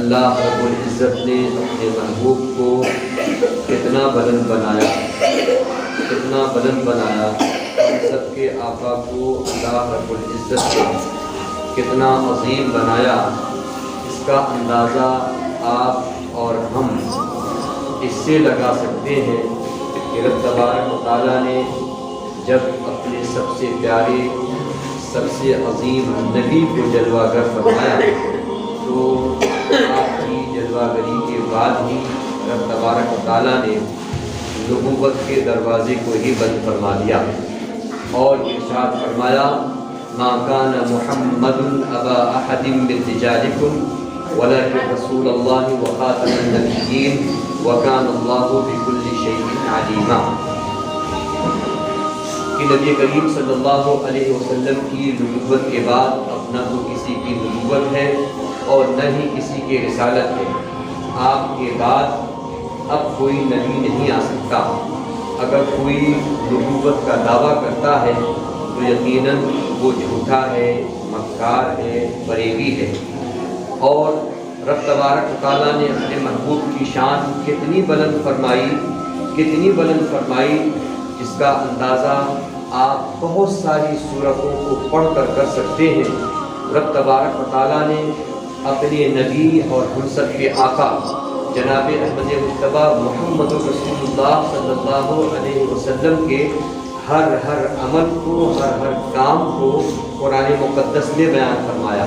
اللہ رب العزت نے اپنے محبوب کو کتنا بلند بنایا، کتنا بلند بنایا، ہم سب کے آقا کو اللہ رب العزت نے کتنا عظیم بنایا، اس کا اندازہ آپ اور ہم اس سے لگا سکتے ہیں کہ رب تبارک و تعالیٰ نے جب اپنے سب سے پیارے سب سے عظیم نبی کو جلوہ گر فرمایا تو آپ کی جلوہ گری کے بعد ہی رب تبارک و تعالیٰ نے نبوت کے دروازے کو ہی بند فرما دیا اور ارشاد فرمایا ما کان محمد ابا احد من رجالکم ولکن رسول اللہ وخاتم النبیین وکان اللہ بکل شیء علیما، کہ نبی کریم صلی اللہ علیہ وسلم کی نبوت کے بعد اب نہ تو کسی کی نبوت ہے اور نہ ہی کسی کی رسالت ہے، آپ کے بعد اب کوئی نبی نہیں آ سکتا۔ اگر کوئی نبوت کا دعویٰ کرتا ہے تو یقیناً وہ جھوٹا ہے، مکار ہے، فریبی ہے۔ اور رب تبارک و تعالیٰ نے اپنے محبوب کی شان کتنی بلند فرمائی، کتنی بلند فرمائی، جس کا اندازہ آپ بہت ساری صورتوں کو پڑھ کر سکتے ہیں۔ رب تبارک و تعالیٰ نے اپنے نبی اور ہم سب کے آقا جناب احمد مجتبیٰ محمد رسول اللہ صلی اللہ علیہ وسلم کے ہر عمل کو، ہر کام کو قرآن مقدس میں بیان فرمایا۔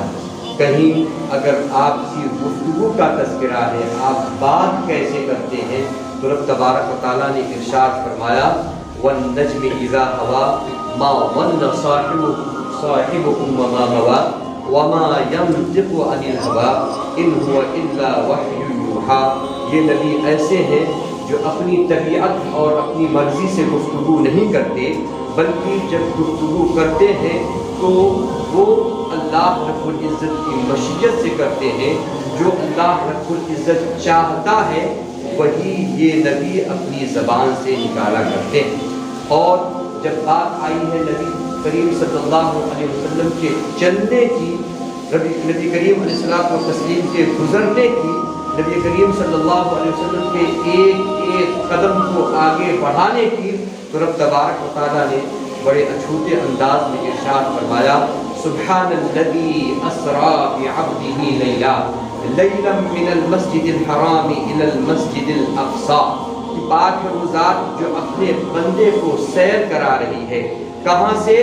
کہیں اگر آپ کی گفتگو کا تذکرہ ہے، آپ بات کیسے کرتے ہیں، تو رب تبارک و تعالیٰ نے ارشاد فرمایا وَالنَّجْمِ إِذَا هَوَىٰ مَا ضَلَّ صَاحِبُكُمْ وَمَا غَوَىٰ وَمَا يَنطِقُ عَنِ الْهَوَىٰ إِنْ هُوَ إِلَّا وَحْيٌ يُوحَىٰ۔ یہ نبی ایسے ہیں جو اپنی طبیعت اور اپنی مرضی سے گفتگو نہیں کرتے، بلکہ جب گفتگو کرتے ہیں تو وہ اللہ رب العزت کی مشیت سے کرتے ہیں۔ جو اللہ رب العزت چاہتا ہے وہی یہ نبی اپنی زبان سے نکالا کرتے ہیں۔ اور جب بات آئی ہے نبی کریم صلی اللہ علیہ وسلم کے چلنے کی، نبی کریم علیہ السلام و تسلیم کے گزرنے کی، نبی کریم صلی اللہ علیہ وسلم کے ایک قدم کو آگے بڑھانے کی، تو رب تبارک و تعالیٰ نے بڑے اچھوتے انداز میں ارشاد فرمایا سبحان الذی اسریٰ بعبدہ لیلا من المسجد الحرام الی المسجد الاقصیٰ، کہ پاک ہے وہ ذات جو اپنے بندے کو سیر کرا رہی ہے، کہاں سے؟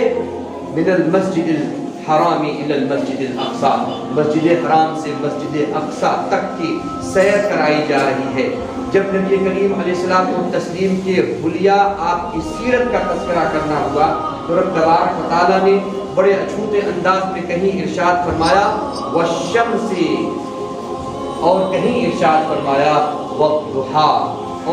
من المسجد الحرام الی المسجد الاقصیٰ، مسجد حرام سے مسجد اقصیٰ تک کی سیر کرائی جا رہی ہے۔ جب نبی کریم علیہ السلام و تسلیم کے حلیہ آپ کی سیرت کا تذکرہ کرنا ہوا تو رب تبارک و تعالیٰ نے بڑے اچھوتے انداز میں کہیں ارشاد فرمایا والشمس، اور کہیں ارشاد فرمایا والضحیٰ۔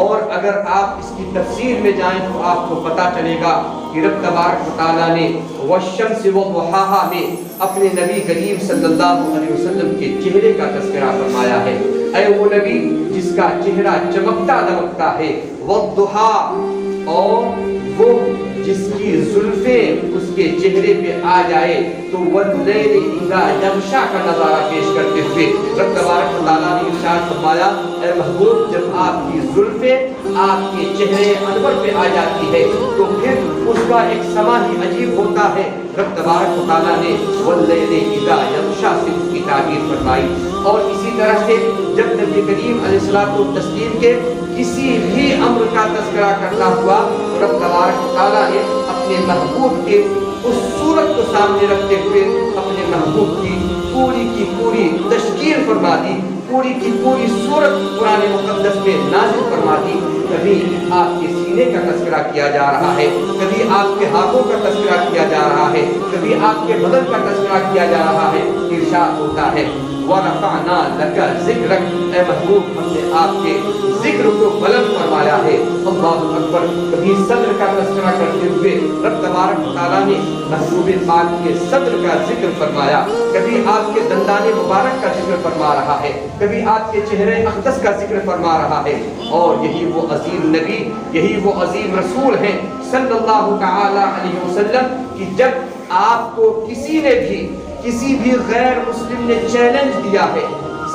اور اگر آپ اس کی تفسیر میں جائیں تو آپ کو پتہ چلے گا کہ رب تبارک و تعالیٰ نے والشمس والضحیٰ میں اپنے نبی کریم صلی اللہ علیہ وسلم کے چہرے کا تذکرہ فرمایا ہے۔ اے وہ نبی جس کا چہرہ چمکتا دمکتا ہے، والضحیٰ، اور وہ جس کی زلفیں اس کے چہرے پہ آ جائے تو واللیل اذا یغشیٰ کا نظارہ پیش کرتے ہوئے رب تبارک و تعالیٰ نے ارشاد فرمایا اے محبوب جب آپ کی زلفیں آپ کے چہرے انور پہ آ جاتی ہے تو پھر اس کا ایک سما ہی عجیب ہوتا ہے۔ رب تبارک و تعالیٰ نے واللیل اذا یغشیٰ سے اس کی تعبیر فرمائی۔ اور اسی طرح سے جب نبی کریم علیہ الصلوۃ والتسلیم کے کسی بھی امر کا تذکرہ کرنا ہوا رب تبارک و تعالیٰ نے اپنے محبوب کے اس صورت کو سامنے رکھتے ہوئے اپنے محبوب کی پوری تشکیل فرما دی، پوری کی پوری صورت قرآن مقدس میں نازل فرما دی۔ کبھی آپ کے سینے کا تذکرہ کیا جا رہا ہے، کبھی آپ کے ہاتھوں کا تذکرہ کیا جا رہا ہے، کبھی آپ کے بدن کا تذکرہ کیا جا رہا ہے۔ ارشاد ہوتا ہے وَرَفَعْنَا لَكَ ذِكْرَكَ، اے محبوب ہم نے آپ کے ذکر کو بلند فرمایا ہے۔ اللہ اکبر۔ کبھی صدر کا تذکرہ کرتے ہوئے رب تبارک و تعالیٰ نے محبوب پاک کے صدر کا ذکر فرمایا، کبھی آپ کے دندان مبارک کا ذکر فرما رہا ہے، کبھی آپ کے چہرے اقدس کا ذکر فرما رہا ہے۔ اور یہی وہ عظیم نبی، یہی وہ عظیم رسول ہیں صلی اللہ تعالی علیہ وسلم کہ جب آپ کو کسی بھی غیر مسلم نے چیلنج دیا ہے،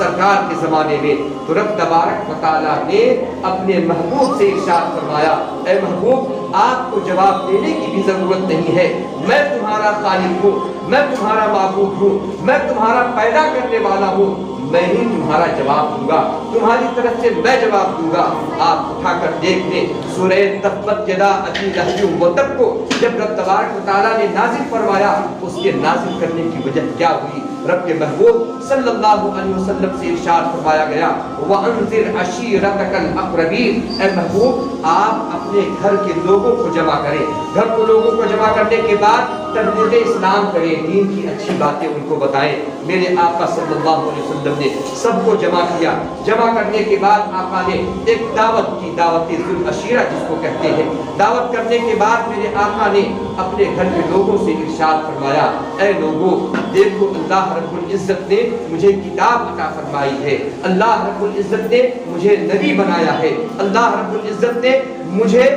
سرکار کے زمانے میں، تو رب تبارک و تعالیٰ نے اپنے محبوب سے ارشاد فرمایا، اے محبوب آپ کو جواب دینے کی بھی ضرورت نہیں ہے، میں تمہارا خالق ہوں، میں تمہارا معبود ہوں، میں تمہارا پیدا کرنے والا ہوں، میں ہی تمہارا جواب دوں گا، تمہاری طرف سے میں جواب دوں گا۔ آپ اٹھا کر دیکھ لیں سورہ تبت یدا ابی لہب وتب کو جب رب تبارک و تعالیٰ نے نازل فرمایا، اس کے نازل کرنے کی وجہ کیا ہوئی؟ رب کے محبوب صلی اللہ علیہ وسلم سے ارشاد فرمایا گیا، وَأَنذِرْ عَشِيرَتَكَ الْأَقْرَبِينَ، اے محبوب آپ اپنے گھر کے لوگوں کو جمع کریں، گھر کو لوگوں کو جمع کرنے کے بعد تبلیغ اسلام کریں، دین کی اچھی باتیں ان کو بتائیں۔ میرے آقا صلی اللہ علیہ وسلم نے سب کو جمع کیا، جمع کرنے کے بعد آقا نے ایک دعوت کی، دعوت ذو العشیرہ جس کو کہتے ہیں۔ دعوت کرنے کے بعد میرے آقا نے اپنے گھر کے لوگوں سے ارشاد فرمایا، اے لوگوں دیکھو اللہ رب العزت نے مجھے کتاب عطا فرمائی ہے، اللہ رب العزت نے مجھے نبی بنایا ہے، اللہ رب العزت نے مجھے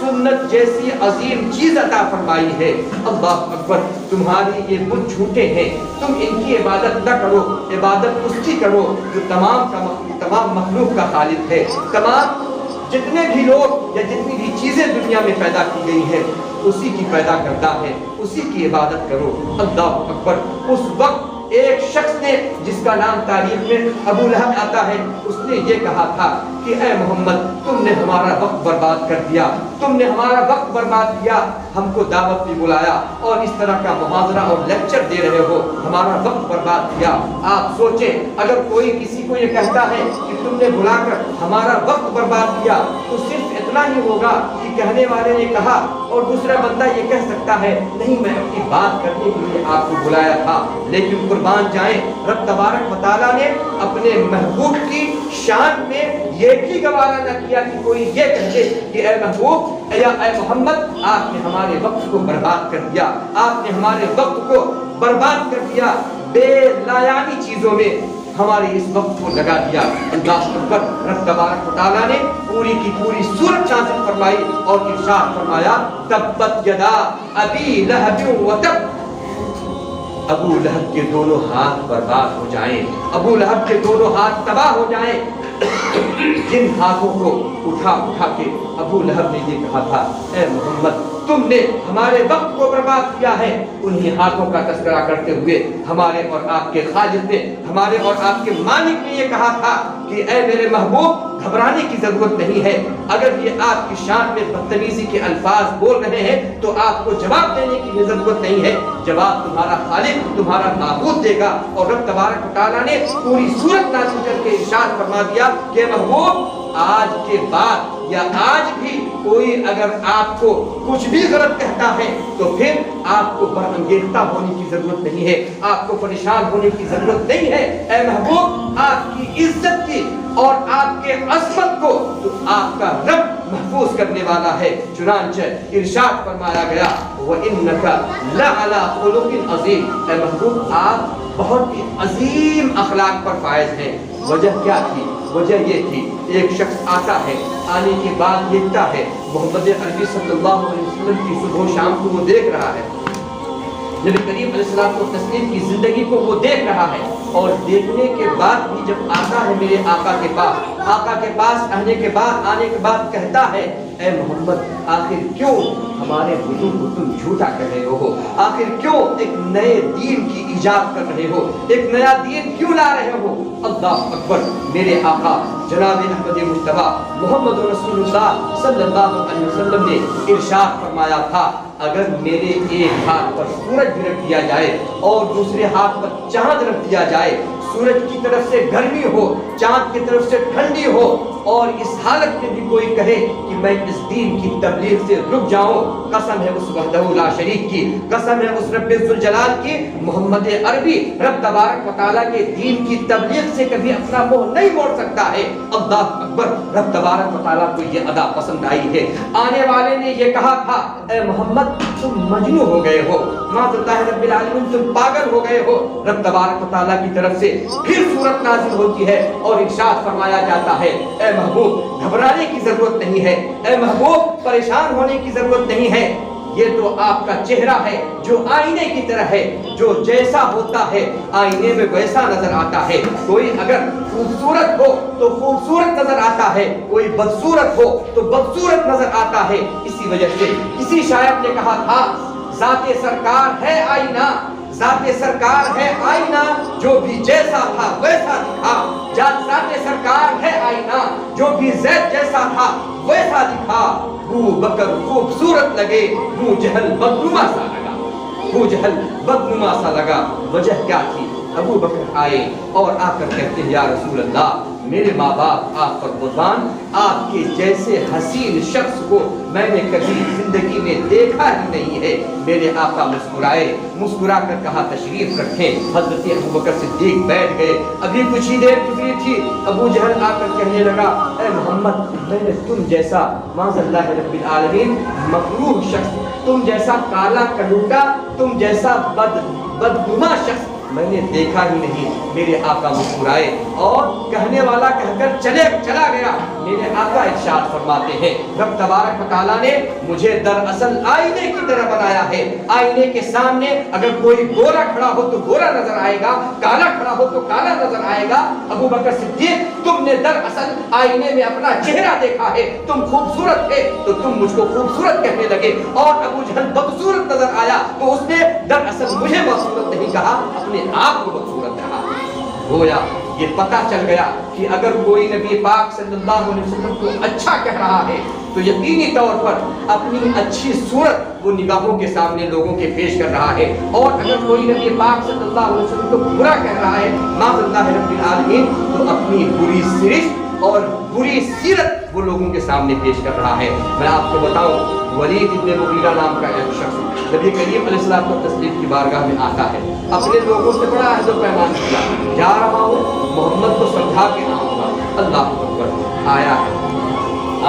سنت جیسی عظیم چیز عطا فرمائی ہے۔ اللہ اکبر، تمہاری یہ بت جھوٹے ہیں، تم ان کی عبادت نہ کرو، عبادت اس کی کرو جو تمام مخلوق کا خالق ہے، تمام جتنے بھی لوگ یا جتنی بھی چیزیں دنیا میں پیدا کی گئی ہیں اسی کی پیدا کرتا ہے، اسی کی عبادت کرو۔ اللہ اکبر، اس وقت ایک شخص نے جس کا نام تاریخ میں ابو لہب آتا ہے، اس نے یہ کہا تھا کہ اے محمد تم نے ہمارا وقت برباد کر دیا، تم نے ہمارا وقت برباد کیا، ہم کو دعوت میں بلایا اور اس طرح کا محاضرہ اور لیکچر دے رہے ہو، ہمارا وقت برباد کیا۔ آپ سوچیں اگر کوئی کسی کو یہ کہتا ہے کہ تم نے بلا کر ہمارا وقت برباد کیا تو صرف اتنا ہی ہوگا کہ کہنے والے نے کہا اور دوسرا بندہ یہ کہہ سکتا ہے نہیں میں اپنی بات کرنے کے لیے آپ کو بلایا تھا، لیکن قربان جائیں رب تبارک و تعالیٰ نے اپنے محبوب کی شان میں یہ بھی گوارا نہ کیا کہ کوئی یہ کہے کہ اے محبوب یا اے محمد آپ نے ہمارے وقت کو برباد کر دیا، آپ نے ہمارے وقت کو برباد کر دیا، بے لایانی چیزوں میں ہمارے اس وقت کو لگا دیا۔ اللہ اکبر، رب تبارک و تعالیٰ نے پوری کی پوری سورت نازل فرمائی اور ارشاد فرمایا تبت یدا ابی لہب وتب، ابو لہب کے دونوں ہاتھ برباد ہو جائیں، ابو لہب کے دونوں ہاتھ تباہ ہو جائیں۔ جن ہاتھوں کو اٹھا کے ابو لہب نے یہ کہا تھا اے محمد تم نے ہمارے وقت کو برباد کیا ہے، انہی ہاتھوں کا تذکرہ کرتے ہوئے ہمارے اور آپ کے خالق نے، ہمارے اور آپ کے مالک نے یہ کہا تھا کہ اے میرے محبوب گھبرانے کی ضرورت نہیں ہے، اگر یہ آپ کی شان میں بدتمیزی کے الفاظ بول رہے ہیں تو آپ کو جواب دینے کی بھی ضرورت نہیں ہے، جواب تمہارا خالق تمہارا معبود دے گا۔ اور رب تبارک و تعالیٰ نے پوری سورت نازل کر کے ارشاد فرما دیا کہ محبوب آج کے بعد یا آج بھی کوئی اگر آپ کو کچھ بھی غلط کہتا ہے تو پھر آپ کو برانگیختہ ہونے کی ضرورت نہیں ہے، آپ کو پریشان ہونے کی ضرورت نہیں ہے۔ اے محبوب آپ کی عزت کی اور آپ کے عظمت کو تو آپ کا رب محفوظ کرنے والا ہے۔ چنانچہ ارشاد فرمایا گیا وَإِنَّكَ لَعَلَىٰ خُلُقٍ عَظِيمٍ، اے محبوب آپ بہت ہی عظیم اخلاق پر فائز ہیں۔ وجہ کیا تھی؟ وجہ یہ تھی ایک شخص آتا ہے، آنے کے بعد دیکھتا ہے محمد عربی صلی اللہ علیہ وسلم کی صبح و شام کو وہ دیکھ رہا ہے، نبی کریم علیہ السلام کو تسلیم کی زندگی کو وہ دیکھ رہا ہے، اور دیکھنے کے بعد بھی جب آتا ہے میرے آقا کے پاس آنے کے بعد کہتا ہے اے محمد آخر کیوں ہمارے بتوں کو تم جھوٹا کر رہے ہو، آخر کیوں ایک نئے دین کی ایجاد کر رہے ہو، ایک نیا دین کیوں لا رہے ہو۔ اللہ اکبر، میرے آقا جناب احمد مجتبیٰ محمد رسول اللہ صلی اللہ علیہ وسلم نے ارشاد فرمایا تھا اگر میرے ایک ہاتھ پر سورج بھی رکھ دیا جائے اور دوسرے ہاتھ پر چاند رکھ دیا جائے، سورج کی طرف سے گرمی ہو، چاند کی طرف سے ٹھنڈی ہو، اور اس حالت میں بھی کوئی کہے کہ میں اس دین کی تبلیغ سے رک جاؤں، قسم ہے اس وحدہ لا شریک کی، قسم ہے اس رب ذوالجلال کی، محمد عربی رب تبارک و تعالیٰ کے دین کی تبلیغ سے کبھی اپنا منہ نہیں موڑ سکتا ہے۔ اللہ اکبر، رب تبارک و تعالیٰ کو یہ ادا پسند آئی ہے۔ آنے والے نے یہ کہا تھا اے محمد تم مجنون ہو گئے ہو، معاذ اللہ رب العالمین تم پاگل ہو گئے ہو۔ رب تبارک و تعالیٰ کی طرف سے پھر سورت نازل ہوتی ہے اور ارشاد فرمایا جاتا ہے اے محبوب گھبرانے کی ضرورت نہیں ہے، اے محبوب پریشان ہونے کی ضرورت نہیں ہے، یہ تو آپ کا چہرہ ہے جو آئینے کی طرح ہے، جو جیسا ہوتا ہے آئینے میں ویسا نظر آتا ہے۔ کوئی اگر خوبصورت ہو تو خوبصورت نظر آتا ہے، کوئی بدصورت ہو تو بدصورت نظر آتا ہے۔ اسی وجہ سے کسی شاعر نے کہا تھا ذات سرکار ہے آئینہ، ذات سرکار ہے آئینہ، جو بھی جیسا تھا ویسا دکھا۔ ذات سرکار ہے آئینہ، جو بھی زید جیسا تھا ویسا دکھا۔ ابو بکر خوبصورت لگے، ابو جہل بدنما سا لگا، ابو جہل بدنما سا لگا۔ وجہ کیا تھی؟ ابو بکر آئے اور آ کر کہتے ہیں یا رسول اللہ، میرے ماں باپ آپ پر قربان، آپ کے جیسے حسین شخص کو میں نے کبھی زندگی میں دیکھا ہی نہیں ہے۔ میرے آقا مسکرائے، مسکرا کر کہا تشریف رکھیں۔ حضرت ابو بکر صدیق بیٹھ گئے۔ ابھی کچھ ہی دیر گزری تھی، ابو جہل آ کر کہنے لگا اے محمد، میں نے تم جیسا معاذ اللہ رب العالمین مکروہ شخص، تم جیسا کالا کلوٹا، تم جیسا بدگما شخص میں نے دیکھا ہی نہیں۔ میرے آقا مسکرائے اور کہنے والا کہہ کر چلا گیا۔ میرے آقا ارشاد فرماتے ہیں رب تبارک و تعالیٰ نے مجھے دراصل آئینے کی طرح بنایا ہے۔ آئینے کے سامنے اگر کوئی گورا کھڑا ہو تو گورا نظر آئے گا، کالا کھڑا ہو تو کالا نظر آئے گا۔ ابو بکر صدیق، تم نے دراصل آئینے میں اپنا چہرہ دیکھا ہے، تم خوبصورت تھے تو تم مجھ کو خوبصورت کہنے لگے، اور ابو جہل بدصورت نظر آیا تو اس نے دراصل مجھے بدصورت نہیں کہا، اپنے آپ کو بدصورت کہا۔ گویا یہ پتہ چل گیا کہ اگر کوئی نبی پاک صلی اللہ علیہ وسلم کو اچھا کہہ رہا ہے تو یقینی طور پر اپنی اچھی صورت وہ نگاہوں کے سامنے لوگوں کے پیش کر رہا ہے، اور اگر کوئی نبی پاک صلی اللہ علیہ وسلم کو برا کہہ رہا ہے معاذ اللہ رب العالمین تو اپنی بری سرشت اور بری سیرت وہ لوگوں کے سامنے پیش کر رہا ہے۔ میں آپ کو بتاؤں، ولید ابن مغیرہ نام کا ایک شخص نبی کریم علیہ الصلوۃ والتسلیم کی بارگاہ میں آتا ہے، اپنے لوگوں سے بڑا عہد و پیمان کیا، جا رہا ہوں محمد کو سمجھا کے آؤں گا۔ اللہ اکبر، آیا ہے۔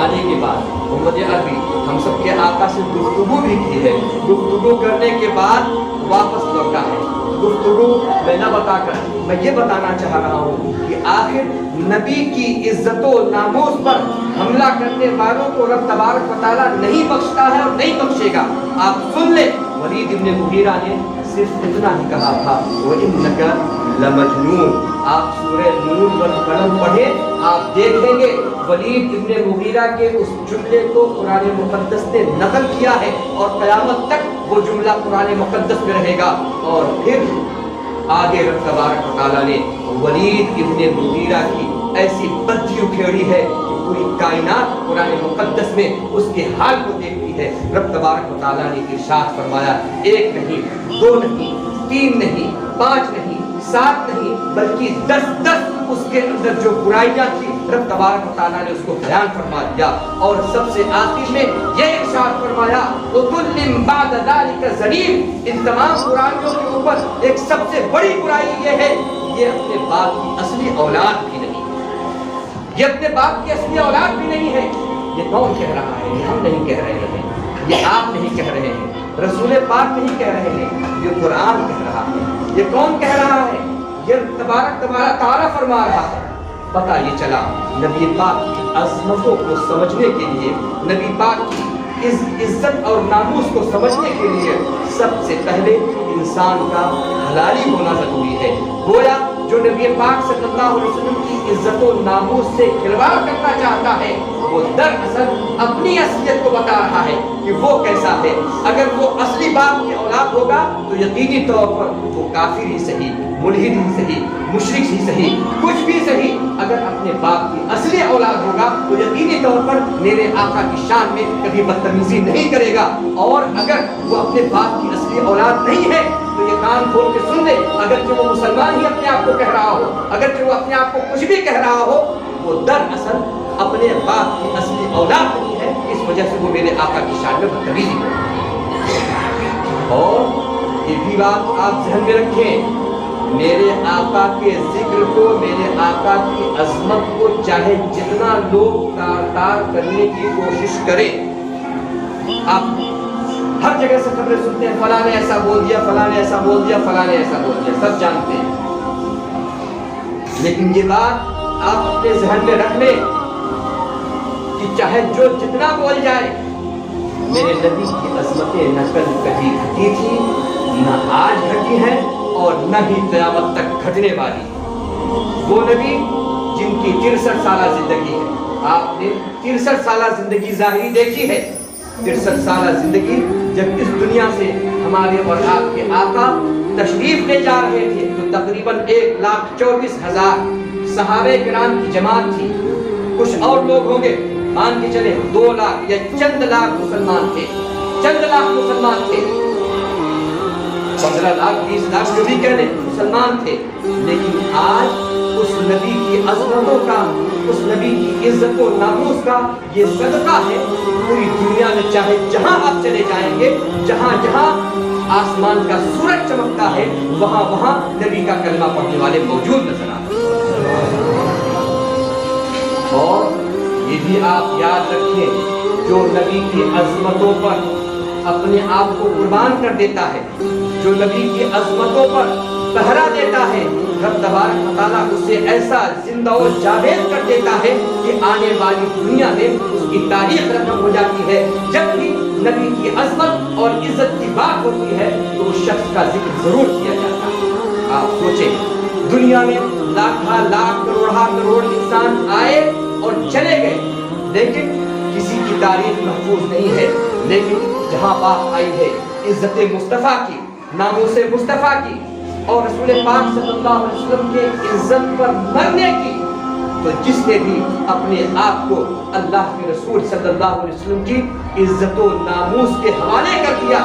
آنے کے بعد محمد عربی ہم سب کے آقا سے گفتگو بھی کی ہے، گفتگو کرنے کے بعد واپس لوٹا ہے۔ گفتگو میں نہ بتا کر میں یہ بتانا چاہ رہا ہوں کہ آخر نبی کی عزت و ناموس پر حملہ کرنے والوں کو رب تبارک و تعالیٰ نہیں بخشتا ہے اور نہیں بخشے گا۔ آپ سن لیں، ولید ابن مغیرہ نے صرف اتنا ہی کہا تھا وَإِنَّكَ لَمَجْنُونَ۔ آپ سورہ نون والقلم پڑھیں، آپ دیکھیں گے ولید ابن مغیرہ کے اس جملے کو قرآن مقدس نے نقل کیا ہے، اور قیامت تک وہ جملہ قرآن مقدس میں رہے گا۔ اور پھر آگے رب تبارک و تعالیٰ نے ولید ابن مغیرہ کی ایسی بدی اکھیڑی ہے کہ پوری کائنات قرآن مقدس میں اس کے حال کو دیکھتی ہے۔ رب تبارک و تعالیٰ نے ارشاد فرمایا، ایک نہیں، دو نہیں، تین نہیں، پانچ نہیں، سات نہیں، بلکہ 10 اس کے اندر جو برائیاں تھی رب تبارک و تعالیٰ نے اس کو بیان فرما دیا، اور سب سے آخر میں یہ ارشاد فرمایا وَكُلٍّ بَعْدَ ذَلِكَ زَنِيمٌ۔ ان تمام برائیوں کے اوپر ایک سب سے بڑی برائی یہ ہے کہ یہ اپنے باپ کی اصلی اولاد بھی نہیں، یہ اپنے باپ کی اصلی اولاد بھی نہیں ہے۔ یہ کون کہہ رہا ہے؟ یہ ہم نہیں کہہ رہے ہیں، یہ آپ نہیں کہہ رہے ہیں، رسول پاک نہیں کہہ رہے ہیں، یہ قرآن کہہ رہا ہے۔ یہ کون کہہ رہا ہے؟ یہ تبارک تعالیٰ فرما رہا ہے۔ پتہ یہ چلا نبی پاک کی عظمتوں کو سمجھنے کے لیے، نبی پاک کی عزت اور ناموس کو سمجھنے کے لیے سب سے پہلے انسان کا حلالی ہونا ضروری ہے۔ گویا جو نبی پاک صلی اللہ علیہ وسلم کی عزت و ناموس سے کھلواڑ کرنا چاہتا ہے وہ دراصل اپنی اصلیت کو بتا رہا ہے کہ وہ کیسا ہے۔ اگر وہ اصلی باپ کی اولاد ہوگا تو یقینی طور پر وہ کافر ہی صحیح، ملحد ہی صحیح، مشرک ہی صحیح، کچھ بھی صحیح، اگر اپنے باپ کی اصلی اولاد ہوگا تو یقینی طور پر میرے آقا کی شان میں کبھی بدتمیزی نہیں کرے گا۔ اور اگر وہ اپنے باپ کی اصلی اولاد نہیں ہے تو یہ کان کھول کے سن لے، اگرچہ وہ مسلمان ہی اپنے آپ کو کہہ رہا ہو، اگرچہ وہ اپنے آپ کو کچھ بھی کہہ رہا ہو، وہ دراصل اپنے باپ کی اصلی اولاد نہیں ہے، اس وجہ سے وہ میرے آقا کی شان میں بدتمیزی کرے۔ اور یہ بھی بات آپ ذہن میں رکھیں، میرے آقا کے ذکر کو، میرے آقا کی عظمت کو چاہے جتنا لوگ تار کرنے کی کوشش کریں، آپ ہر جگہ سے خبریں سنتے ہیں فلاں نے ایسا بول دیا، فلاں نے ایسا بول دیا، فلاں نے ایسا بول دیا، سب جانتے ہیں، لیکن یہ بات آپ اپنے ذہن میں رکھ لیں کہ چاہے جو جتنا بول جائے، میرے نبی کی عظمتیں نہ کل کبھی گھٹی تھی، نہ آج گھٹی ہیں اور نہ ہی قیامت تک گھٹنے والی۔ وہ نبی جن کی 63 سالہ زندگی ہے، آپ نے 63 سالہ زندگی ظاہری دیکھی ہے۔ 63 سالہ زندگی جب اس دنیا سے ہمارے اور آپ کے آقا تشریف لے جا رہے تھے تو تقریباً 1,24,000 صحابہ کرام کی جماعت تھی۔ کچھ اور لوگ ہوں گے، مان کے چلے 2 لاکھ یا چند لاکھ مسلمان تھے، چند لاکھ مسلمان تھے، 15 لاکھ 20 لاکھ جو بھی کہہ لیں مسلمان تھے۔ لیکن آج اس نبی کی عظمتوں کا، اس نبی کی عزت و ناموس کا یہ صدقہ ہے، پوری دنیا میں چاہے جہاں آپ چلے جائیں گے، جہاں جہاں آسمان کا سورج چمکتا ہے وہاں وہاں نبی کا کلمہ پڑھنے والے موجود نظر آتے ہیں۔ اور یہ بھی آپ یاد رکھیں، جو نبی کی عظمتوں پر اپنے آپ کو قربان کر دیتا ہے، جو نبی کی عظمتوں پر پہرا دیتا ہے، رب تبارک و تعالیٰ اسے ایسا زندہ و جاوید کر دیتا ہے کہ آنے والی دنیا میں اس کی تاریخ رقم ہو جاتی ہے۔ جب بھی نبی کی عظمت اور عزت کی بات ہوتی ہے تو اس شخص کا ذکر ضرور کیا جاتا ہے۔ آپ سوچیں، دنیا میں لاکھاں لاکھ کروڑا کروڑ انسان آئے اور چلے گئے، لیکن کسی کی تاریخ محفوظ نہیں ہے۔ لیکن جہاں بات آئی ہے عزت مصطفیٰ کی، ناموس مصطفیٰ کی اور رسول پاک صلی اللہ علیہ وسلم کے عزت پر مرنے کی، تو جس نے بھی اپنے آپ کو اللہ کے رسول صلی اللہ علیہ وسلم کی عزت و ناموس کے حوالے کر دیا،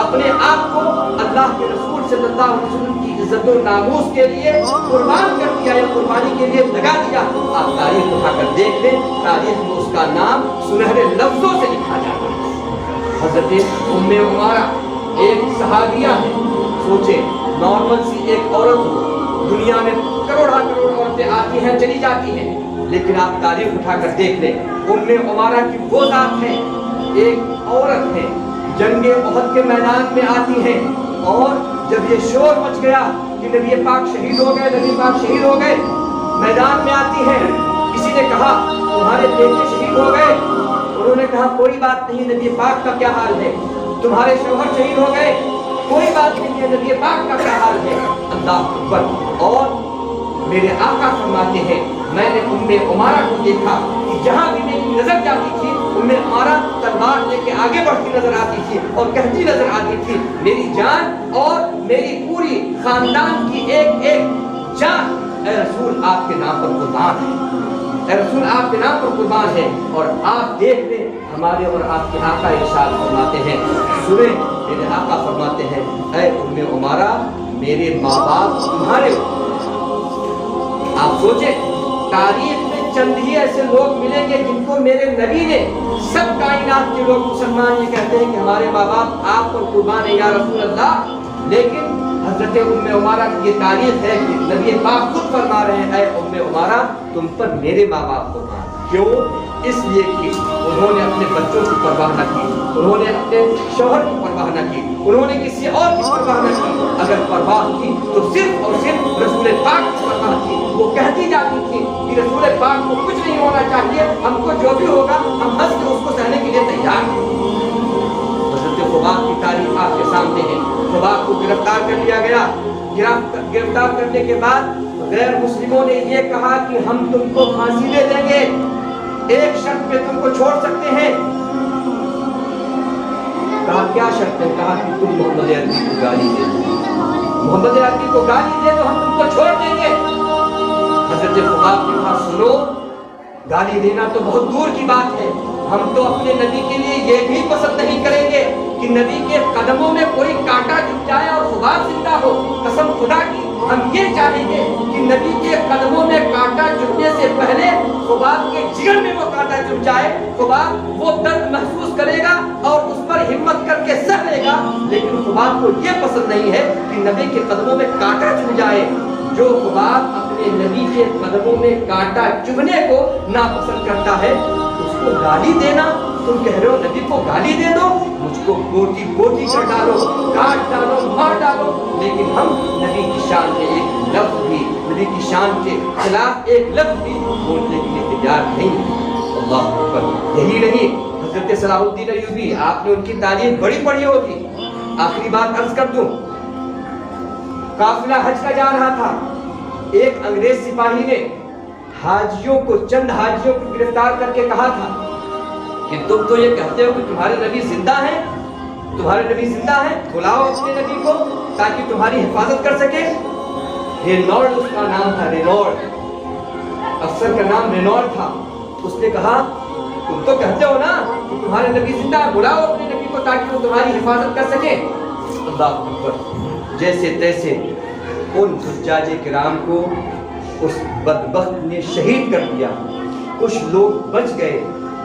اپنے آپ کو اللہ کے رسول صلی اللہ علیہ وسلم کی عزت و ناموس کے لیے قربان کر دیا یا قربانی کے لیے لگا دیا، آپ تاریخ اٹھا کر دیکھ لیں، تاریخ میں اس کا نام سنہرے لفظوں سے لکھا جاتا ہے۔ حضرت ام عمارہ ایک صحابیہ ہے۔ سوچیں، نارمل سی ایک عورت ہو، دنیا میں کروڑا کروڑ عورتیں آتی ہیں چلی جاتی ہیں، لیکن آپ تاریخ اٹھا کر دیکھ لیں، ام عمارہ کی وہ ذات ہے، ایک عورت ہے، جنگ احد کے میدان میں آتی ہیں، اور جب یہ شور مچ گیا کہ نبی پاک شہید ہو گئے، نبی پاک شہید ہو گئے، میدان میں آتی ہیں، کسی نے کہا تمہارے بیٹے شہید ہو گئے، انہوں نے کہا کوئی بات نہیں، نبی پاک کا کیا حال ہے؟ تمہارے شوہر شہید ہو گئے، کوئی بات نہیں ہے، نبی پاک کا کیا حال ہے؟ اللہ اکبر۔ اور میرے آقا فرماتے ہیں، میں نے ام عمارہ کو دیکھا کہ جہاں بھی میری نظر جاتی تھی ام عمارہ تلوار لے کے آگے بڑھتی نظر آتی تھی اور کہتی نظر آتی تھی، میری جان اور میری پوری خاندان کی ایک ایک جان اے رسول آپ کے نام پر قربان ہے، اے رسول آپ کے نام پر قربان ہے۔ اور آپ دیکھ لیں، ہمارے اور آپ کے آقا ارشاد فرماتے ہیں، سنیں، میرے آقا فرماتے ہیں، اے ام عمارہ میرے ماں باپ تمہارے ہو۔ آپ سوچیں، تاریخ میں چند ہی ایسے لوگ ملیں گے جن کو میرے نبی نے، سب کائنات کے لوگ مسلمان یہ کہتے ہیں کہ ہمارے ماں باپ آپ پر قربان ہے یا رسول اللہ، لیکن حضرت ام عمارہ کی یہ تاریخ ہے کہ نبی پاک خود فرما رہے ہیں، اے ام عمارہ تم پر میرے ماں باپ قربان۔ کیوں؟ اس لیے کہ انہوں نے اپنے بچوں کی پرواہ نہ کی، انہوں نے اپنے شوہر کی پرواہ نہ کی، انہوں نے کسی اور کی پرواہ نہ کی، اگر پرواہ کی تو صرف اور صرف رسول پاک کی پرواہ کی۔ وہ کہتی جاتی تھی کہ رسول پاک کو کچھ نہیں ہونا چاہیے، ہم کو جو بھی ہوگا ہم ہنس کے اس کو سہنے کے لیے تیار ہیں۔ حضرت خباب کی تاریخ آپ کے سامنے ہے۔ خباب کو گرفتار کر لیا گیا، گرفتار کرنے کے بعد غیر مسلموں نے یہ کہا کہ ہم تم کو پھانسی دے دیں گے، ایک شرط پہ تم کو چھوڑ سکتے ہیں۔ کہا کیا شرط ہے؟ کہا کہ تم محمد عربی کو گالی دے دو، محمد عربی کو گالی دے دو ہم تم کو چھوڑ دیں گے۔ حضرت خباب نے کہا سنو، گالی دینا تو بہت دور کی بات ہے، ہم تو اپنے نبی کے لیے یہ بھی پسند نہیں کریں گے کہ نبی کے قدموں میں کوئی کانٹا چبھ جائے اور خباب زندہ ہو۔ قسم خدا کی ہم یہ چاہیں گے کہ نبی کے قدموں میں کانٹا چبھنے سے پہلے خباب کے جگر میں وہ کانٹا چبھ جائے، خباب وہ درد محسوس کرے گا اور اس پر ہمت کر کے سہ لے گا، لیکن خباب کو یہ پسند نہیں ہے کہ نبی کے قدموں میں کانٹا چبھ جائے۔ جو خباب اپنے نبی کے قدموں میں کانٹا چبھنے کو ناپسند کرتا ہے، اس کو گالی دینا، تم کہہ رہے ہو نبی کو گالی دے دو، مجھ کو بوٹی بوٹی کر ڈالو، کاٹ ڈالو، مار ڈالو، لیکن ہم نبی کی شان میں ایک لفظ بھی، نبی کی شان کے خلاف ایک لفظ بھی بولنے کے لیے تیار نہیں۔ اللہ اکبر۔ یہی نہیں، حضرت صلاح الدین ایوبی، آپ نے ان کی تاریخ بڑی پڑھی ہوگی۔ آخری بات عرض کر دوں، قافلہ حج کا جا رہا تھا، ایک انگریز سپاہی نے حاجیوں کو، چند حاجیوں کو گرفتار کر کے کہا تھا کہ تم تو یہ کہتے ہو کہ تمہارے نبی زندہ ہیں، تمہارے نبی زندہ ہیں، بلاؤ اپنے نبی کو تاکہ تمہاری حفاظت کر سکے۔ رینالڈ اس کا نام تھا، رینالڈ، افسر کا نام رینالڈ تھا۔ اس نے کہا تم تو کہتے ہو نا کہ تمہارے نبی زندہ ہے، بلاؤ اپنے نبی کو تاکہ وہ تمہاری حفاظت کر سکے۔ اللہ اکبر۔ جیسے تیسے ان حجاج کرام کو اس بدبخت نے شہید کر دیا۔ کچھ لوگ بچ گئے،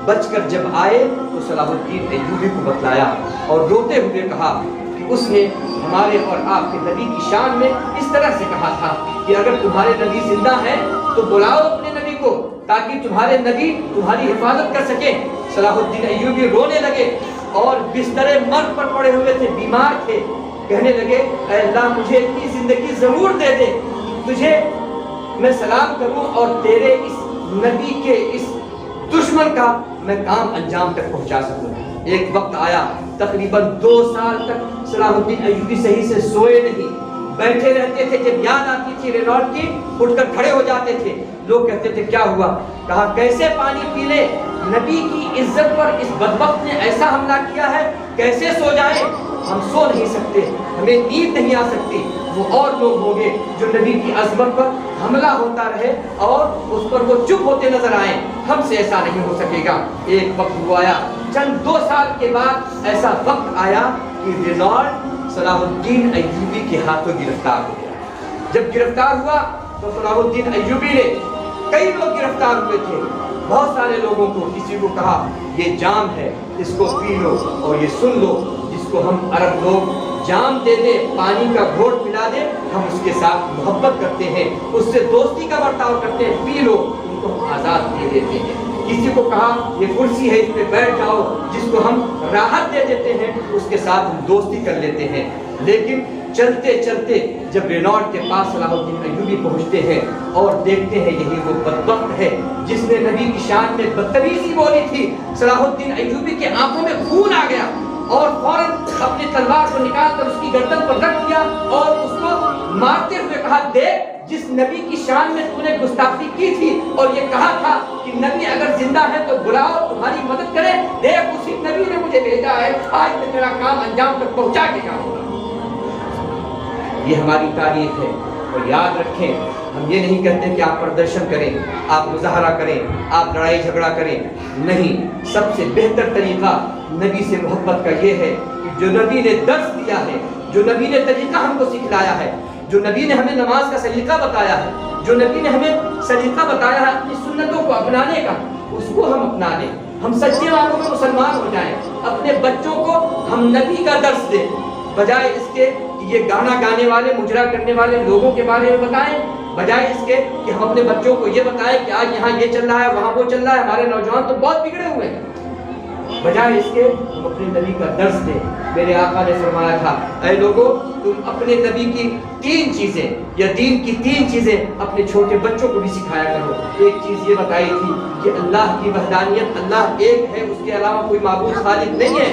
بچ کر جب آئے تو صلاح الدین ایوبی کو بتلایا اور روتے ہوئے کہا کہ اس نے ہمارے اور آپ کے نبی کی شان میں اس طرح سے کہا تھا کہ اگر تمہارے نبی زندہ ہیں تو بلاؤ اپنے نبی کو تاکہ تمہارے نبی تمہاری حفاظت کر سکے۔ صلاح الدین ایوبی رونے لگے اور بستر مرگ پر پڑے ہوئے تھے، بیمار تھے۔ کہنے لگے اے اللہ مجھے اتنی زندگی ضرور دے دے، تجھے میں سلام کروں اور تیرے اس نبی کے اس دشمن کا میں کام انجام تک پہنچا سکوں۔ ایک وقت آیا، تقریباً 2 سال تک صلاح الدین ایوبی صحیح سے سوئے نہیں، بیٹھے رہتے تھے۔ جب یاد آتی تھی رینالڈ کی، اٹھ کر کھڑے ہو جاتے تھے۔ لوگ کہتے تھے کیا ہوا؟ کہا کیسے پانی پی لے، نبی کی عزت پر اس بدبخت نے ایسا حملہ کیا ہے، کیسے سو جائیں؟ ہم سو نہیں سکتے، ہمیں نیند نہیں آ سکتی۔ وہ اور لوگ ہوں گے جو نبی کی عظمت پر حملہ ہوتا رہے اور اس پر وہ چپ ہوتے نظر آئیں، ہم سے ایسا نہیں ہو سکے گا۔ ایک وقت وہ آیا، چند 2 سال کے بعد ایسا وقت آیا کہ رینالڈ صلاح الدین ایوبی کے ہاتھوں گرفتار ہو گیا۔ جب گرفتار ہوا تو صلاح الدین ایوبی نے، کئی لوگ گرفتار ہوئے تھے، بہت سارے لوگوں کو، کسی کو کہا یہ جام ہے، اس کو پی لو، اور یہ سن لو جس کو ہم عرب لوگ جام دے دے، پانی کا گھونٹ پلا دے، ہم اس کے ساتھ محبت کرتے ہیں، اس سے دوستی کا برتاؤ کرتے ہیں، پی لو، ان کو ہم آزاد دے دیتے ہیں۔ کسی کو کہا یہ کرسی ہے، اس پہ بیٹھ جاؤ، جس کو ہم راحت دے دیتے ہیں، اس کے ساتھ ہم دوستی کر لیتے ہیں۔ لیکن چلتے چلتے جب رینالڈ کے پاس صلاح الدین ایوبی پہنچتے ہیں اور دیکھتے ہیں یہی وہ بدبخت ہے جس نے نبی کی شان میں بدتمیزی بولی تھی، صلاح الدین ایوبی کے آنکھوں میں خون آ گیا اور فوراً اپنی تلوار کو نکال کر اس کی گردن پر رکھ دیا اور اس کو مارتے ہوئے کہا دیکھ جس نبی کی شان میں تو نے گستاخی کی تھی اور یہ کہا تھا کہ نبی اگر زندہ ہے تو بلاؤ تمہاری مدد کرے، دیکھ اسی نبی نے مجھے بھیجا ہے، آج میں تیرا کام انجام تک پہنچا کے جاؤں گا۔ یہ ہماری تاریخ ہے اور یاد رکھیں، ہم یہ نہیں کہتے کہ آپ پردرشن کریں، آپ مظاہرہ کریں، آپ لڑائی جھگڑا کریں، نہیں، سب سے بہتر طریقہ نبی سے محبت کا یہ ہے کہ جو نبی نے درس دیا ہے، جو نبی نے طریقہ ہم کو سکھلایا ہے، جو نبی نے ہمیں نماز کا سلیقہ بتایا ہے، جو نبی نے ہمیں سلیقہ بتایا ہے اپنی سنتوں کو اپنانے کا، اس کو ہم اپنا لیں، ہم سچے والوں میں مسلمان ہو جائیں، اپنے بچوں کو ہم نبی کا درس دیں، بجائے اس کے کہ یہ گانا گانے والے، مجرا کرنے والے لوگوں کے بارے میں بتائیں، بجائے اس کے کہ ہم اپنے بچوں کو یہ بتائیں کہ آج یہاں یہ چل رہا ہے، وہاں وہ چل رہا ہے، ہمارے نوجوان تو بہت بگڑے ہوئے ہیں، بجائے اس کے ہم اپنے نبی کا درس دیں۔ میرے آقا نے فرمایا تھا اے لوگو تم اپنے نبی کی 3 چیزیں یا دین کی 3 چیزیں اپنے چھوٹے بچوں کو بھی سکھایا کرو۔ ایک چیز یہ بتائی تھی کہ اللہ کی وحدانیت، اللہ ایک ہے، اس کے علاوہ کوئی معبود خالق نہیں ہے،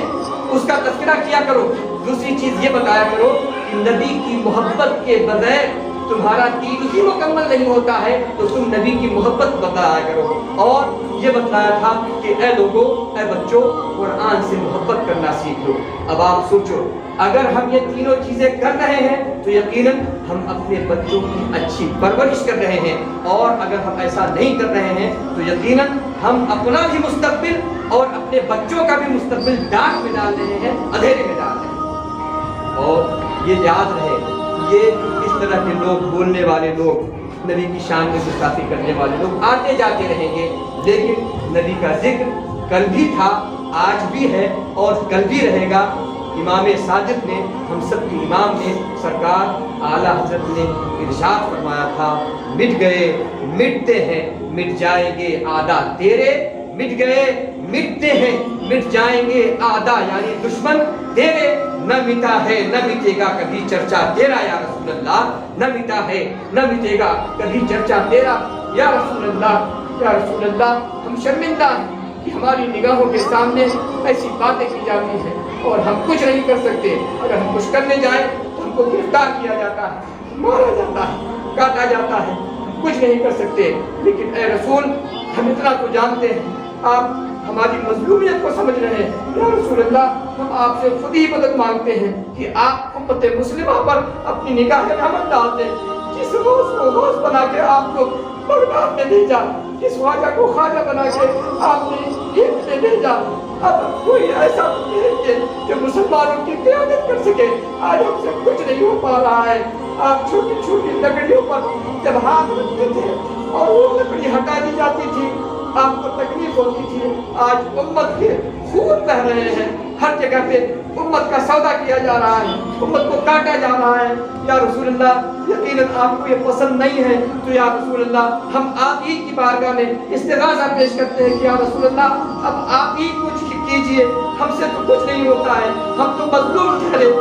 اس کا تذکرہ کیا کرو۔ دوسری چیز یہ بتایا کرو کہ نبی کی محبت کے بغیر تمہارا دین ہی مکمل نہیں ہوتا ہے، تو تم نبی کی محبت بتایا کرو۔ اور یہ بتایا تھا کہ اے لوگو، اے بچوں، قرآن سے محبت کرنا سیکھ لو۔ اب آپ سوچو، اگر ہم یہ تینوں چیزیں کر رہے ہیں تو یقیناً ہم اپنے بچوں کی اچھی پرورش کر رہے ہیں، اور اگر ہم ایسا نہیں کر رہے ہیں تو یقیناً ہم اپنا بھی مستقبل اور اپنے بچوں کا بھی مستقبل ڈاک میں ڈال رہے ہیں، اندھیرے میں ڈال رہے ہیں۔ اور یہ یاد رہے، یہ اس طرح کے لوگ، بولنے والے لوگ، نبی کی شان میں گستاخی کرنے والے لوگ آتے جاتے رہیں گے، لیکن نبی کا ذکر کل بھی تھا، آج بھی ہے اور کل بھی رہے گا۔ امام صادق نے، ہم سب کے امام نے، سرکار اعلیٰ حضرت نے ارشاد فرمایا تھا مٹ گئے مٹتے ہیں، مٹ جائیں گے اعداء تیرے، مٹ گئے مٹتے ہیں، مٹ جائیں گے اعداء یعنی دشمن تیرے، نہ مٹا ہے نہ مٹے گا کبھی چرچا تیرا یا رسول اللہ، نہ مٹا ہے نہ مٹے گا کبھی چرچا تیرا یا رسول اللہ۔ یا رسول اللہ ہم شرمندہ ہیں، کہ ہماری نگاہوں کے سامنے ایسی باتیں کی جاتی ہیں اور ہم کچھ نہیں کر سکتے. اگر ہم کچھ کرنے جائیں تو ہم کو گرفتار کیا جاتا ہے، مارا جاتا ہے، کاٹا جاتا ہے، ہم کچھ نہیں کر سکتے. لیکن اے رسول ہم اتنا تو جانتے ہیں، آپ ہماری مظلومیت کو سمجھ رہے ہیں. یا رسول اللہ ہم آپ سے خود ہی مدد مانگتے ہیں کہ آپ امت مسلمہ پر اپنی نگاہ رحمت ڈال دیں. جس غوث کو غوث بنا کے آپ کو بغداد میں بھیجا، جس خواجہ کو خواجہ بنا کے آپ نے ہند میں بھیجا، اب کوئی ایسا نہیں جو مسلمانوں کی قیادت کر سکے. آج ہم سے کچھ نہیں ہو پا رہا ہے. آپ چھوٹی چھوٹی لکڑیوں پر جب ہاتھ رکھتے تھے اور وہ لکڑی ہٹا دی جاتی تھی آپ کو تکلیف ہوتی تھی. آج امت کے خون بہ رہے ہیں، ہر جگہ پہ امت کا سودا کیا جا رہا ہے، امت کو کاٹا جا رہا ہے. یا رسول اللہ یقیناً آپ کو یہ پسند نہیں ہے تو یا رسول اللہ ہم آپ ہی کی بارگاہ میں استغاثہ پیش کرتے ہیں کہ یا رسول اللہ اب آپ ہی کچھ کیجئے. ہم سے تو کچھ نہیں ہوتا ہے، ہم تو مظلوم ٹھہرے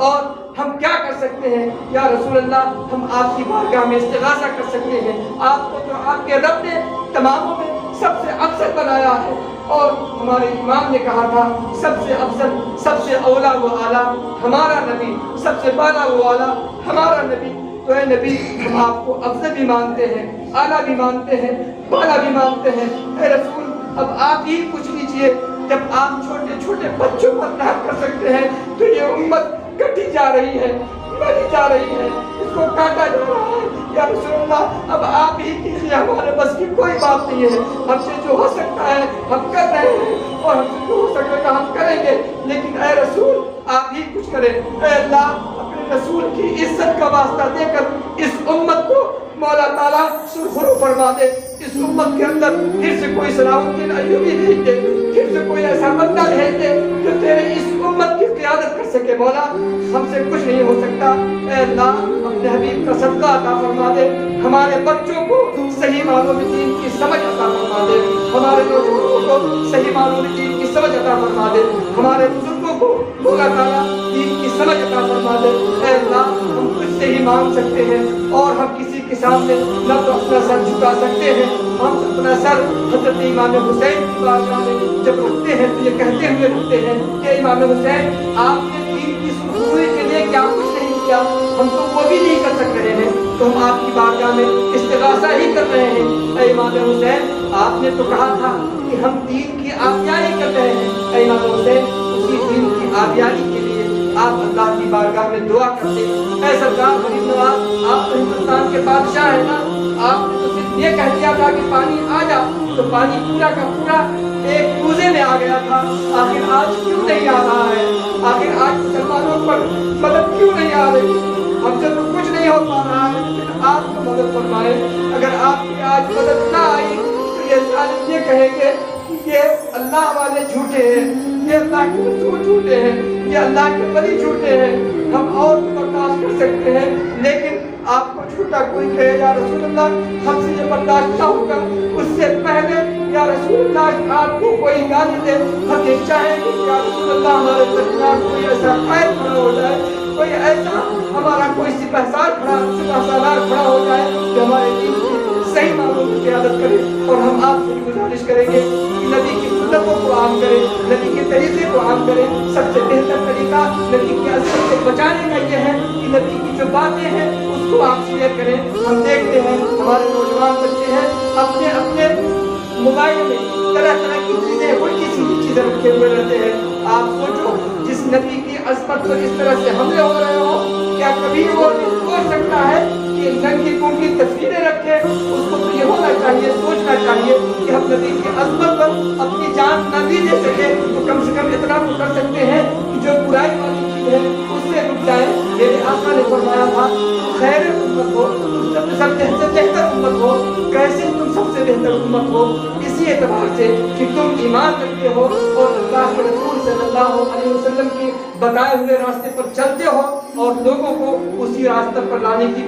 اور ہم کیا کر سکتے ہیں. یا رسول اللہ ہم آپ کی بارگاہ میں استغاثہ کر سکتے ہیں. آپ کو تو آپ کے رب نے تماموں میں سب سے افضل بنایا ہے اور ہمارے امام نے کہا تھا سب سے افضل، سب سے اولا و اعلیٰ ہمارا نبی، سب سے بالا و اعلیٰ ہمارا نبی. تو اے نبی ہم آپ کو افضل بھی مانتے ہیں، اعلیٰ بھی مانتے ہیں، بالا بھی مانتے ہیں. اے رسول اب آپ ہی کچھ کیجئے. جب آپ چھوٹے چھوٹے بچوں پر رحم کر سکتے ہیں تو یہ امت کٹی جا رہی ہے، مری جا رہی ہے، اس کو کاٹا جا رہا ہے. یا رسول اللہ اب آپ ہی کیجئے، ہمارے بس کی کوئی بات نہیں ہے. ہم سے جو ہو سکتا ہے ہم کر رہے ہیں اور ہم سے جو ہو سکے گا ہم کریں گے. لیکن اے رسول آپ ہی کچھ کریں. اے اللہ اپنے رسول کی عزت کا واسطہ دے کر اس امت کو مولا تعالیٰ سرخرو فرما دے. اس امت کے اندر پھر سے کوئی صلاح الدین ایوبی بھیج دے، پھر سے کوئی ایسا بندہ بھیج دے جو تیرے اس امت کی قیادت کر سکے. مولا ہم سے کچھ نہیں ہو سکتا. اے اللہ اپنے حبیب کا صدقہ عطا فرما دے. ہمارے بچوں کو صحیح معنوں میں دین کی سمجھ عطا فرما دے. ہمارے نوجوانوں کو صحیح معنوں میں دین کی سمجھ عطا فرما دے. ہمارے بزرگوں کو مولا تعالیٰ دین کی سمجھ عطا فرما دے. اے اللہ ہم تجھ سے ہی مانگ سکتے ہیں اور ہم کسی کے سامنے نہ تو اپنا سر جھکا سکتے ہیں. ہم اپنا سر حضرت امام حسین کی بارگاہ میں جب رکھتے ہیں تو یہ کہتے ہوئے رکھتے ہیں کہ امام حسین آپ نے دین کی سرخروئی کے لیے کیا کچھ نہیں کیا، ہم تو وہ بھی نہیں کر سک رہے ہیں تو ہم آپ کی بارگاہ میں استغاثہ ہی کر رہے ہیں. اے امام حسین آپ نے تو کہا تھا کہ ہم دین کی آبیاری کر رہے ہیں. اے امام حسین اسی دین کی آبیاری کے لیے آپ اللہ کی بارگاہ میں دعا کرتے. اے سرکار غریب نواز آپ تو ہندوستان کے بادشاہ ہیں نا، آپ نے تو صرف یہ کہہ دیا تھا کہ پانی آ جا تو پانی پورا کا پورا ایک کوزے میں آ گیا تھا. آخر آج کیوں نہیں آ رہا ہے؟ آخر آج مسلمانوں پر مدد کیوں نہیں آ رہی؟ ہم سے تو کچھ نہیں ہو پا رہا ہے لیکن آپ کو مدد فرمائے. اگر آپ کی آج مدد نہ آئی تو یہ ظالم یہ کہیں گے کہ یہ اللہ والے جھوٹے ہیں، یہ اللہ کے رسول جھوٹے ہیں، یہ اللہ کے ولی جھوٹے ہیں. ہم اور برداشت کر سکتے ہیں لیکن آپ کو جھوٹا کوئی کہے یا رسول اللہ ہم سے یہ برداشت نہ ہوگا. اس سے پہلے یا رسول اللہ آپ کو کوئی گالی دے ہم یہ چاہیں گے کہ یا رسول اللہ ہمارے درمیان کوئی ایسا قائد کھڑا ہو جائے، کوئی ایسا ہمارا کوئی سپہ سالار کھڑا ہو جائے جو ہمارے دین کی صحیح معنوں میں قیادت کرے. اور ہم آپ سے گزارش کریں گے کہ نبی کی سنتوں کو عام کریں، نبی کے طریقے کو عام کریں. سب سے بہتر طریقہ نبی کی عظمت سے بچانے کا یہ ہے کہ نبی کی جو باتیں ہیں اس کو آپ شیئر کریں. ہم دیکھتے ہیں ہمارے نوجوان بچے ہیں اپنے اپنے موبائل میں طرح طرح کی چیزیں الٹی سیدھی چیزیں رکھے ہوئے رہتے ہیں. آپ سوچو جس نبی کی عظمت پر اس طرح سے حملے ہو رہے ہوں کیا کبھی وہ سوچ سکتا ہے کہ ننگی پونگی تصویریں رکھے؟ اس کو تو یہ ہونا چاہیے، سوچنا چاہیے کہ ہم نبی کی عظمت پر اپنی جان نہ بھی دے سکے تو کم سے کم اتنا تو کر سکتے ہیں کہ جو برائی والی چیز ہے اس سے رک جائے. میرے آقا نے فرمایا تھا خیر امت ہو سب سے بہتر امت ہو. کیسے تم سب سے بہتر امت ہو؟ اسی اعتبار سے کہ تم ایمان رکھتے ہو اور اللہ کے رسول صلی اللہ علیہ وسلم کی بتائے ہوئے راستے پر چلتے ہو اور لوگوں کو اسی راستے پر لانے کی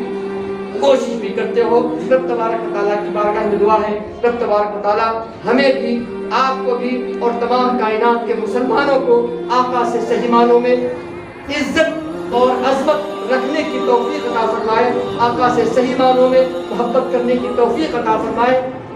کوشش بھی کرتے ہو. رب تبارک و تعالیٰ کی بارگاہ میں دعا ہے رب تبارک و تعالیٰ ہمیں بھی آپ کو بھی اور تمام کائنات کے مسلمانوں کو آقا سے صحیح معنوں میں عزت اور عظمت رکھنے کی توفیق عطا فرمائے. آقا سے صحیح معنوں میں محبت کرنے کی توفیق عطا فرمائے.